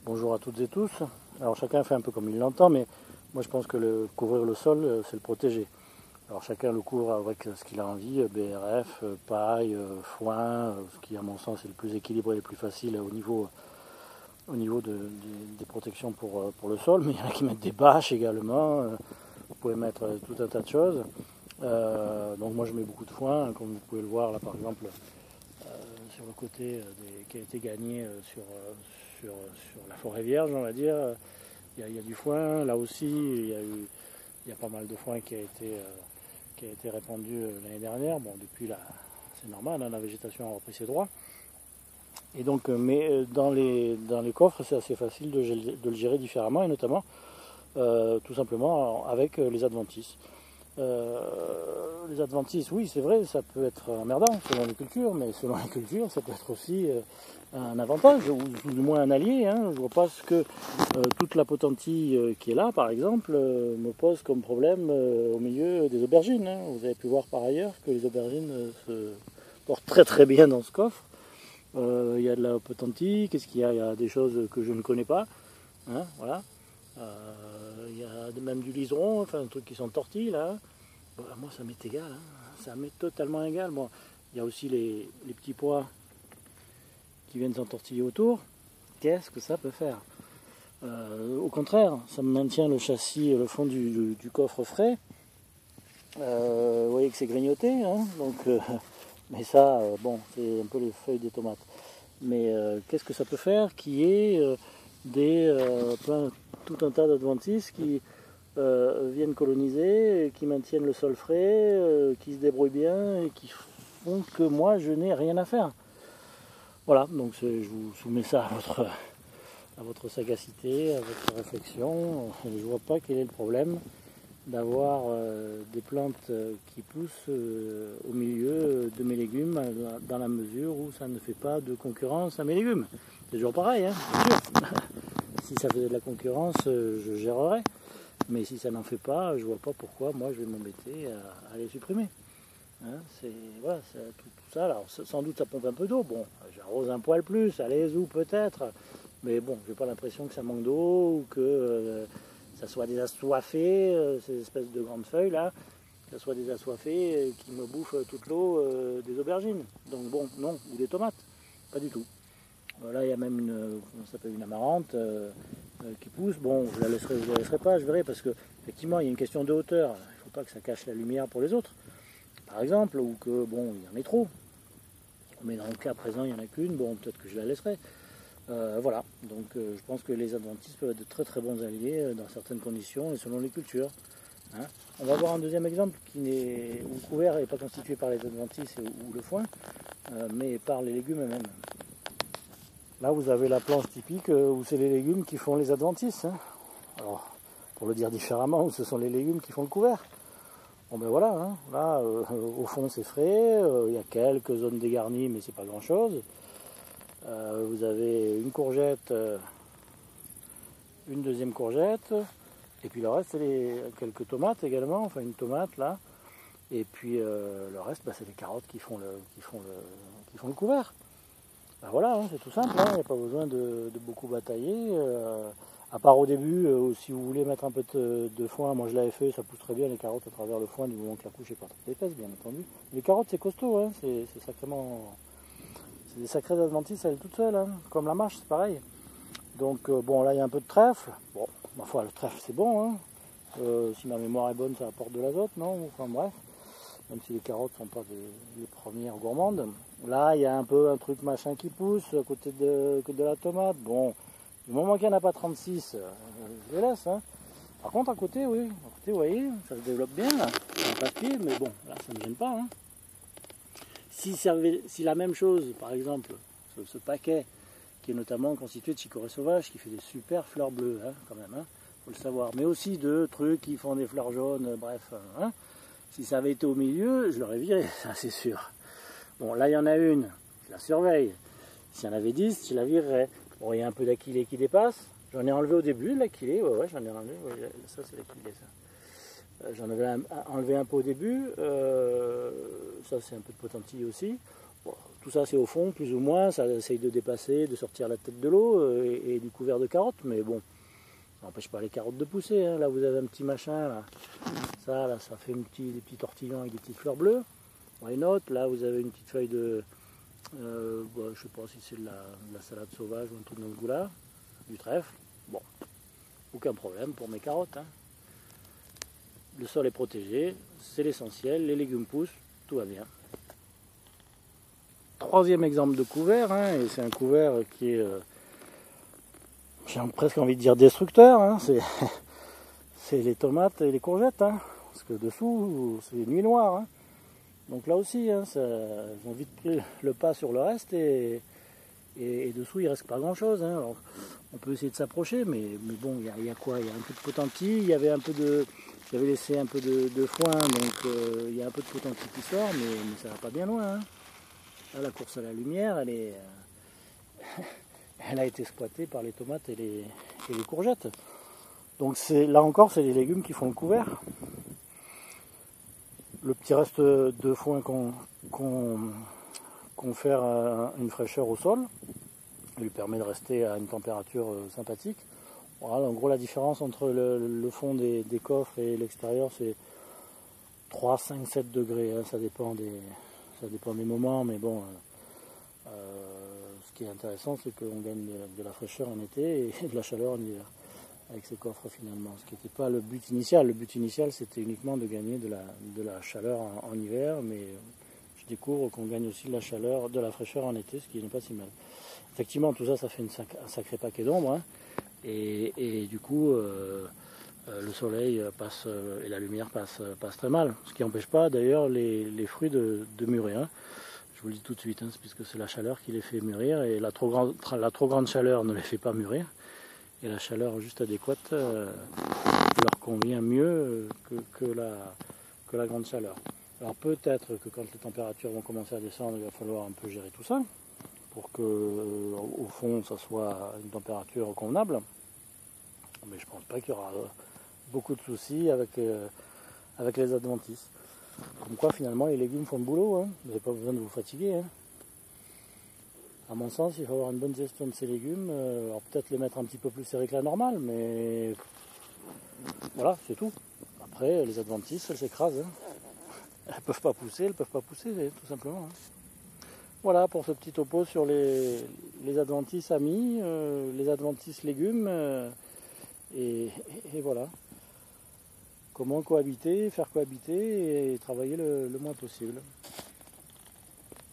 Bonjour à toutes et tous. Alors chacun fait un peu comme il l'entend, mais moi je pense que couvrir le sol, c'est le protéger. Alors chacun le couvre avec ce qu'il a envie, BRF, paille, foin, ce qui à mon sens est le plus équilibré et le plus facile des protections pour le sol, mais il y en a qui mettent des bâches également, vous pouvez mettre tout un tas de choses. Donc moi je mets beaucoup de foin, comme vous pouvez le voir là par exemple sur le côté qui a été gagné sur la forêt vierge, on va dire. Il y a du foin, là aussi il y a pas mal de foin qui a été répandu l'année dernière. Bon, depuis là, c'est normal, hein, la végétation a repris ses droits. Et donc, mais dans les coffres, c'est assez facile de le gérer différemment, et notamment tout simplement avec les adventices. Les adventices, oui, c'est vrai, ça peut être emmerdant selon les cultures, mais selon les cultures, ça peut être aussi un avantage, ou du moins un allié. Hein. Je ne vois pas ce que toute la potentille qui est là, par exemple, me pose comme problème au milieu des aubergines. Hein. Vous avez pu voir par ailleurs que les aubergines se portent très très bien dans ce coffre. Il y a de la potentille, qu'est-ce qu'il y a? Il y a des choses que je ne connais pas. Hein, voilà. Il y a même du liseron, enfin, des trucs qui sont tortilles là. Bon, moi ça m'est égal, hein. Ça m'est totalement égal. Bon, il y a aussi les petits pois qui viennent s'entortiller autour. Qu'est-ce que ça peut faire? Au contraire, ça me maintient le châssis, le fond du coffre frais. Vous voyez que c'est grignoté, hein, donc, mais ça, bon, c'est un peu les feuilles des tomates. Mais qu'est-ce que ça peut faire qui est tout un tas d'adventices qui viennent coloniser, qui maintiennent le sol frais, qui se débrouillent bien et qui font que moi je n'ai rien à faire. Voilà, donc je vous soumets ça à votre sagacité, à votre réflexion. Je ne vois pas quel est le problème d'avoir des plantes qui poussent au milieu de mes légumes dans la mesure où ça ne fait pas de concurrence à mes légumes. C'est toujours pareil, hein, bien sûr. Si ça faisait de la concurrence, je gérerais. Mais si ça n'en fait pas, je ne vois pas pourquoi moi je vais m'embêter à les supprimer. Hein, voilà, tout ça. Alors sans doute ça pompe un peu d'eau. Bon, j'arrose un poil plus, allez ou peut-être. Mais bon, j'ai pas l'impression que ça manque d'eau ou que ça soit des assoiffés, ces espèces de grandes feuilles là, que ça soit des assoiffés qui me bouffent toute l'eau des aubergines. Donc bon, non, ou des tomates, pas du tout. Là, il y a même une amarante qui pousse. Bon, je la laisserai pas, je verrai, parce que effectivement, il y a une question de hauteur. Il ne faut pas que ça cache la lumière pour les autres, par exemple, ou que bon, il y en ait trop. Mais dans le cas présent, il n'y en a qu'une. Bon, peut-être que je la laisserai. Voilà. Donc, je pense que les adventices peuvent être de très très bons alliés dans certaines conditions et selon les cultures. Hein. On va voir un deuxième exemple où le couvert n'est pas constitué par les adventices ou le foin, mais par les légumes eux-mêmes. Là, vous avez la planche typique où c'est les légumes qui font les adventices. Hein. Alors, pour le dire différemment, ce sont les légumes qui font le couvert. Bon ben voilà, hein. Là, au fond c'est frais, il y a quelques zones dégarnies, mais c'est pas grand-chose. Vous avez une courgette, une deuxième courgette, et puis le reste c'est quelques tomates également, enfin une tomate là. Et puis le reste, c'est les carottes qui font le couvert. Ben voilà, hein, c'est tout simple, hein, il n'y a pas besoin de beaucoup batailler. À part au début, si vous voulez mettre un peu de foin, moi je l'avais fait, ça pousse très bien les carottes à travers le foin du moment que la couche n'est pas trop épaisse, bien entendu. Les carottes c'est costaud, hein, c'est sacrément. C'est des sacrées adventices à elles toutes seules, hein, comme la mâche, c'est pareil. Donc bon, là il y a un peu de trèfle. Bon, ma foi, le trèfle c'est bon, hein. Si ma mémoire est bonne, ça apporte de l'azote, non? Enfin bref. Même si les carottes ne sont pas les premières gourmandes. Là, il y a un peu un truc machin qui pousse à côté de la tomate. Bon, du moment qu'il n'y en a pas 36, je les laisse. Hein. Par contre, à côté, oui, à côté, vous voyez, ça se développe bien, là. C'est un papier, mais bon, là, ça ne me gêne pas. Hein. Si la même chose, par exemple, ce paquet, qui est notamment constitué de chicorée sauvage, qui fait des super fleurs bleues, hein, quand même, faut le savoir, mais aussi de trucs qui font des fleurs jaunes, bref, hein. Si ça avait été au milieu, je l'aurais viré, ça c'est sûr. Bon, là il y en a une, je la surveille. S'il y en avait 10, je la virerais. Bon, il y a un peu d'aquilé qui dépasse. J'en ai enlevé au début, l'aquilé, ouais, j'en ai enlevé. Ouais, ça c'est l'aquilé, ça. J'en avais enlevé un peu au début. Ça c'est un peu de potentille aussi. Bon, tout ça c'est au fond, plus ou moins, ça essaye de dépasser, de sortir la tête de l'eau et du couvert de carottes, mais bon, ça n'empêche pas les carottes de pousser. Hein. Là vous avez un petit machin, là, ça fait des petits tortillons avec des petites fleurs bleues. Why not? Là vous avez une petite feuille de, je sais pas si c'est de la salade sauvage ou un truc dans le goût là, du trèfle. Bon, aucun problème pour mes carottes. Hein. Le sol est protégé, c'est l'essentiel, les légumes poussent, tout va bien. Troisième exemple de couvert, hein, et c'est un couvert qui est, j'ai presque envie de dire destructeur, hein, c'est les tomates et les courgettes, hein, parce que dessous c'est nuit noire. Hein. Donc là aussi, hein, ils ont vite pris le pas sur le reste et dessous il reste pas grand chose. Hein. Alors, on peut essayer de s'approcher, mais bon, il y a quoi? Il y a un peu de potentilles, j'avais laissé un peu de foin, donc il y a un peu de potentilles qui sort, mais ça va pas bien loin. Hein. Là, la course à la lumière, elle a été exploitée par les tomates et les courgettes. Donc là encore, c'est les légumes qui font le couvert. Le petit reste de foin confère une fraîcheur au sol, lui permet de rester à une température sympathique. Voilà, en gros, la différence entre le fond des coffres et l'extérieur, c'est 3, 5, 7 degrés. Hein, ça dépend des moments, mais bon, ce qui est intéressant, c'est qu'on gagne de la fraîcheur en été et de la chaleur en hiver avec ces coffres finalement. Ce qui n'était pas le but initial. Le but initial, c'était uniquement de gagner de la chaleur en hiver, mais je découvre qu'on gagne aussi de la chaleur, de la fraîcheur en été, ce qui n'est pas si mal. Effectivement, tout ça, ça fait un sacré paquet d'ombre. Hein. Et du coup, le soleil passe et la lumière passe très mal. Ce qui n'empêche pas d'ailleurs les fruits de mûrir. Hein. Je vous le dis tout de suite, hein, puisque c'est la chaleur qui les fait mûrir et la trop grande chaleur ne les fait pas mûrir. Et la chaleur juste adéquate leur convient mieux que la grande chaleur. Alors peut-être que quand les températures vont commencer à descendre, il va falloir un peu gérer tout ça pour que au fond ça soit une température convenable. Mais je pense pas qu'il y aura beaucoup de soucis avec les adventices. Comme quoi finalement les légumes font le boulot, hein. Vous n'avez pas besoin de vous fatiguer. Hein. À mon sens, il faut avoir une bonne gestion de ces légumes. Alors peut-être les mettre un petit peu plus serrés que la normale, mais voilà, c'est tout. Après, les adventices, elles s'écrasent. Hein. Elles peuvent pas pousser, tout simplement. Hein. Voilà pour ce petit topo sur les adventices amis, les adventices légumes, et voilà. Comment cohabiter, faire cohabiter et travailler le moins possible.